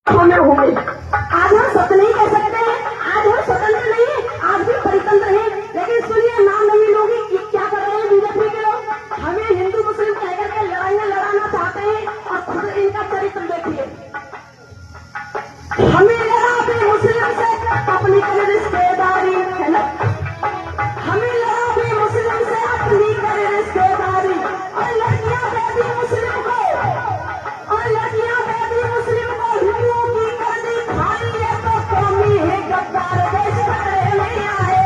में होंगे। आज हम सत्य नहीं कह सकते हैं, आज हम स्वतंत्र नहीं है, आज भी परितंत्र है। लेकिन सुनिए, नाम नहीं लोगे क्या कर रहे हैं बीजेपी के लोग। हमें हिंदू मुस्लिम कहकर के लड़ाइयां लड़ाना चाहते हैं और खुद इनका चरित्र देखिए। हमें लड़ा भी मुस्लिम से अपनी कर रिश्तेदारी है ना, हमें लड़ा भी मुस्लिम से अपनी कर रिश्तेदारी। और लड़कियां बेटी मुस्लिम को, और लड़कियां बेटी मुस्लिम को हिंदुओं की कर दी खाली है। तो कौमी है गद्दार देश खतरे में आए,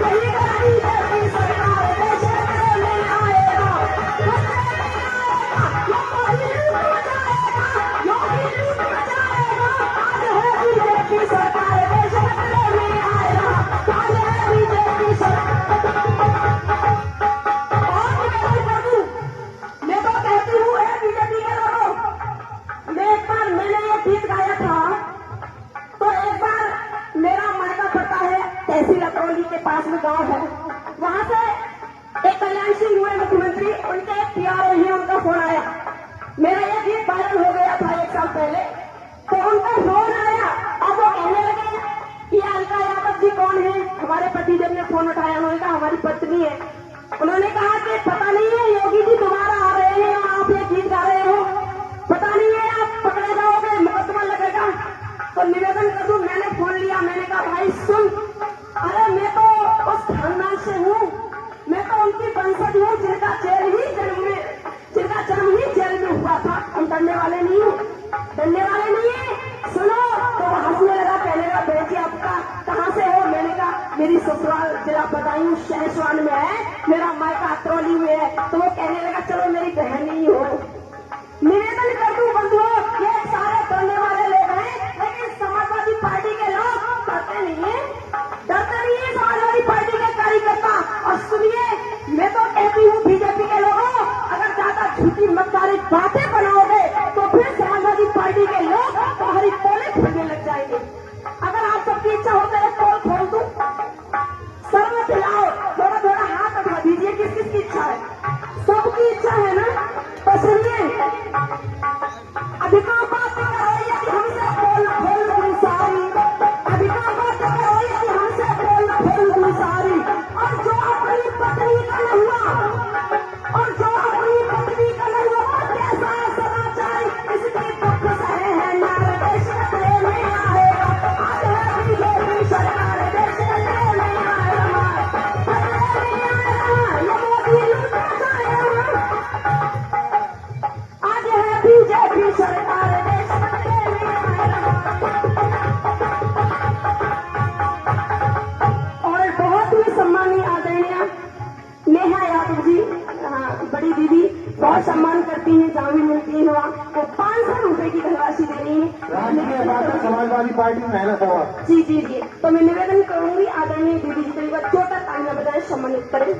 यही गरीबी देती सरकार देश खतरे में आएगा, खतरे में आएगा। योगी लूट जाएगा, योगी लूट जाएगा। आज है बीजेपी सरकार देश खतरे में आएगा, आज है बीजेपी सरकार। मैं तो कहती हूँ बीजेपी के लोगों, मैंने ये गीत गाया था। तो एक बार मेरा मायका पड़ता है तहसील अतरौली के पास में गांव है, वहां से एक कल्याण सिंह हुए मुख्यमंत्री, उनके एक पीआरओ हैं, उनका फोन आया। मेरा ये गीत वायरल हो गया था 1 साल पहले। तो उनका फोन आया और वो कहने लगे कि अलका यादव जी कौन है। हमारे पतिदेव ने फोन उठाया, उन्होंने कहा हमारी पत्नी है। उन्होंने कहा कि पता नहीं है योगी जी दोबारा आ रहे हैं और आप ये गीत गा रहे हो, पता नहीं है आप पकड़े जाओगे, मुकदमा लगेगा। तो निवेदन कर दूं, मैंने फोन लिया, मैंने कहा भाई सुन, अरे मैं तो उस खानदान से हूँ, मैं तो उनकी वंशज हूँ जिनका जन्म ही जेल में हुआ था। हम डरने वाले नहीं हूँ, डरने वाले नहीं है। सुनो, तो वो हंसने लगा, कहने लगा बेटी आपका कहाँ से हो। मैंने कहा मेरी ससुराल जिला बदायूं शहसवान में है, मेरा मायका अतरौली में है। तो वो कहने लगा चलो मेरी बहन ही हो। निवेदन कर दूं बंधुओं, ये सारे डरने वाले लोग हैं, लेकिन समाजवादी पार्टी के लोग डरते नहीं है, डरते नहीं है समाजवादी पार्टी के कार्यकर्ता। और सुनिए, मैं तो कहती हूँ बीजेपी के लोगों, अगर ज्यादा झूठी मक्कारी बातें बनाओगे तो फिर समाजवादी पार्टी के लोग तुम्हारी पोलें खोलने लग जाएंगे। अगर आप सबकी इच्छा हो तो एक पोल खोल दूं, सर में फैलाओ, थोड़ा थोड़ा हाथ उठा दीजिए, किस किस की इच्छा है। सबकी इच्छा है ना। तो सुनिए, अधिकार बात करो यदि हमसे बोल खोल दूं सारी, अधिकार बात करो यदि हमसे बोल खोल दूं सारी। और जो अपनी पत्नी का न हुआ, और जो अपनी पत्नी का न हुआ, कैसा सदाचार इसके दुख सहे हैं नार देश खतरे में आएगा। आज है बीजेपी सरकार देश खतरे में आएगा, खतरे में आएगा, ये मोदी लूट जाएगा। आज है बीजेपी सरकार देश खतरे में आएगा। और बहुत ही सम्मानीय आदरणीय नेहा यादव जी, बड़ी दीदी, बहुत सम्मान करती हैं, जहाँ भी मिलती है वहाँ वो 500 रुपए की धनराशि दे रही है समाजवादी पार्टी मेहनत हुआ। जी जी जी। तो मैं निवेदन करूंगी आदरणीय दीदी जी, कई बार छोटा तालियां बजाय सम्मानित करें।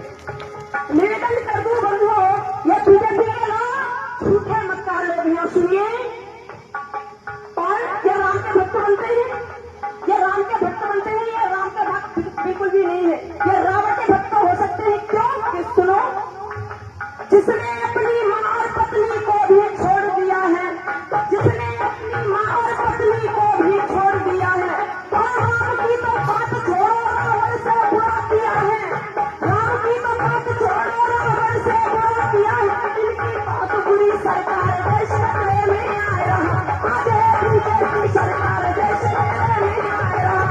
निवेदन कर दूं बंधुओं, ये बीजेपी के लोग झूठे मक्कार लोग हैं। सुनिए, और ये राम के भक्त बनते हैं, ये राम के भक्त बनते हैं, ये राम के भक्त बिल्कुल भी नहीं है, ये रावण के भक्त हो सकते हैं। क्यों? कि सुनो, जिसने अपनी माँ और पत्नी को भी छोड़ दिया है, जिसने अपनी माँ और पत्नी को भी छोड़ दिया है, और राम की तो बात छोड़ो, रावण से बुरा किया है, राम की तो बात छोड़ो, रावण से बुरा किया है। इनकी बात बुरी सरकार देश खतरे में आ रहा, आज है बीजेपी सरकार देश खतरे में आ रहा,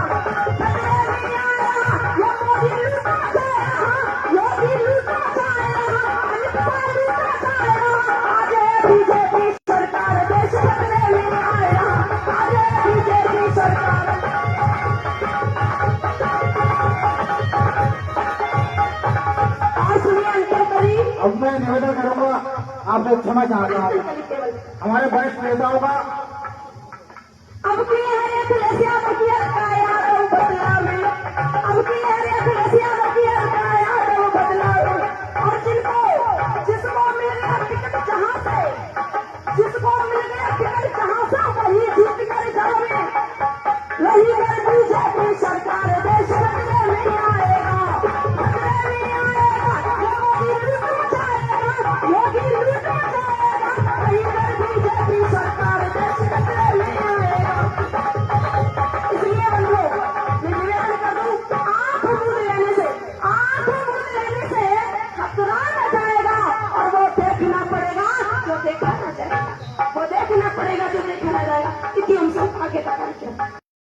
खतरे में आ रहा। ये मोदी लूटा जाएगा, योगी लूटा जाएगा, अमित लूटा जाएगा। आज है बीजेपी सरकार देश खतरे में आ रहा, आज है बीजेपी सरकार। और सुनिए अंतर करी, अब मैं निवेदन करूंगा, आपसे क्षमा चाहता हूँ हमारे वरिष्ठ नेताओं का। अब की है अखिलेशिया बकिया का यादव बदला में, अब की है अखिलेशिया बकिया का यादव बदला में। और जिसको मिल गया टिकट जहाँ से, जिसको मिल गया टिकट जहाँ से, वही जीत कर जाओगे, वही कर बीजेपी सरकार देश खतरे में आएगा, खतरे में आएगा। योगी लूट जाएगा, योगी लूट जाएगा, वही कर बीजेपी सरकार देश क्योंकि हम सब आगे तक